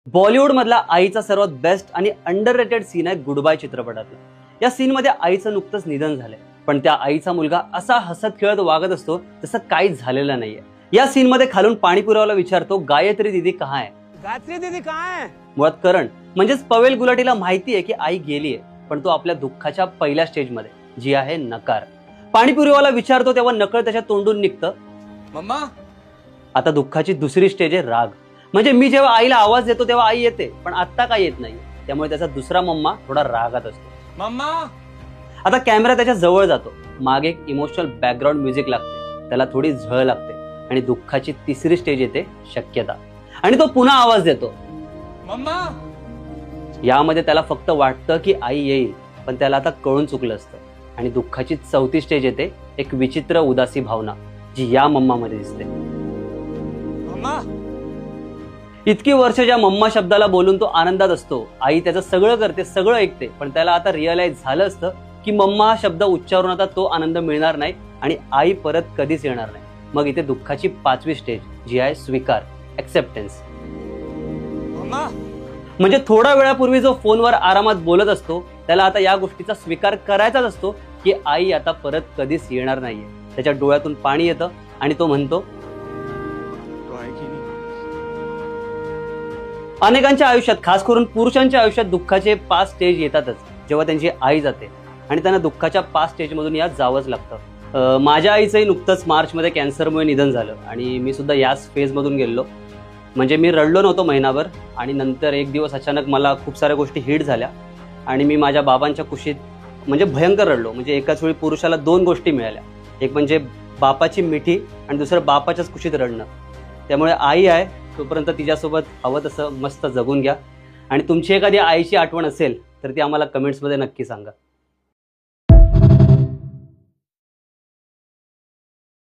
बॉलिवूड मधला आईचा सर्वात बेस्ट आणि अंडररेटेड सीन आहे गुड बाय चित्रपटातला। या सीन मध्ये आईचं नुकतंच निधन झालंय, पण त्या आईचा मुलगा असा हसत खेळत वागत असतो तसं काहीच झालेलं नाहीये। या सीन मध्ये खालून पाणी पुरवायला विचारतो, गायत्री दीदी कहाँ है? गायत्री दीदी कहाँ है? मुळात करण म्हणजेच पवेल गुलाटीला माहिती आहे की आई गेलीये, पण तो आपल्या दुःखाच्या पहिल्या स्टेज मध्ये, जी आहे नकार। पाणी पुरवायला विचारतो तेव्हा नकळ त्याच्या तोंडून निघतं, मम्मा। आता दुःखाची दुसरी स्टेज आहे राग। म्हणजे मी जेव्हा आईला आवाज देतो तेव्हा आई येते, पण आता काय येत नाही, त्यामुळे त्याचा दुसरा मम्मा थोडा रागात असतो। मम्मा। आता कॅमेरा त्याच्या जवळ जातो, मागे एक इमोशनल बॅकग्राऊंड म्युझिक लागते, त्याला थोडी झळ लागते आणि दुःखाची तिसरी स्टेज येते शक्यता, आणि तो पुन्हा आवाज देतो, मम्मा। यामध्ये त्याला फक्त वाटतं की आई येईल, पण त्याला आता कळून चुकलं असतं। आणि दुःखाची चौथी स्टेज येते, एक विचित्र उदासी भावना जी या मम्मामध्ये दिसते। मम्मा। इतकी वर्ष ज्या मम्मा शब्दाला बोलून तो आनंदात असतो, आई त्याचं सगळं करते, सगळं ऐकते, पण त्याला आता रिअलाइज झालं असतं की मम्मा हा शब्द उच्चारून आता तो आनंद मिळणार नाही आणि आई परत कधीच येणार नाही। मग इथे दुःखाची पाचवी स्टेज, जी आहे स्वीकार, एक्सेप्टन्स। मम्मा। म्हणजे थोडा वेळापूर्वी जो फोनवर आरामात बोलत असतो, त्याला आता या गोष्टीचा स्वीकार करायचाच असतो की आई आता परत कधीच येणार नाहीये। त्याच्या डोळ्यातून पाणी येतं आणि तो म्हणतो, अनेकांच्या आयुष्यात, खास करून पुरुषांच्या आयुष्यात दुःखाचे 5 स्टेज येतातच, जेव्हा त्यांची आई जाते आणि त्यांना दुःखाच्या 5 स्टेजमधून या जावंच लागतं। माझ्या आईचंही नुकतंच मार्चमध्ये कॅन्सरमुळे निधन झालं आणि मी सुद्धा याच फेजमधून गेलो। म्हणजे मी रडलो नव्हतो महिनाभर, आणि नंतर एक दिवस अचानक मला खूप साऱ्या गोष्टी हिट झाल्या आणि मी माझ्या बाबांच्या कुशीत म्हणजे भयंकर रडलो। म्हणजे एकाच वेळी पुरुषाला 2 गोष्टी मिळाल्या, एक म्हणजे बापाची मिठी आणि दुसरं बापाच्याच कुशीत रडणं। त्यामुळे आई आहे तोपर्यंत तिच्यासोबत हवं तसं मस्त जगून घ्या, आणि तुमची एखादी आईची आठवण असेल तर ती आम्हाला कमेंट्समध्ये नक्की सांगा।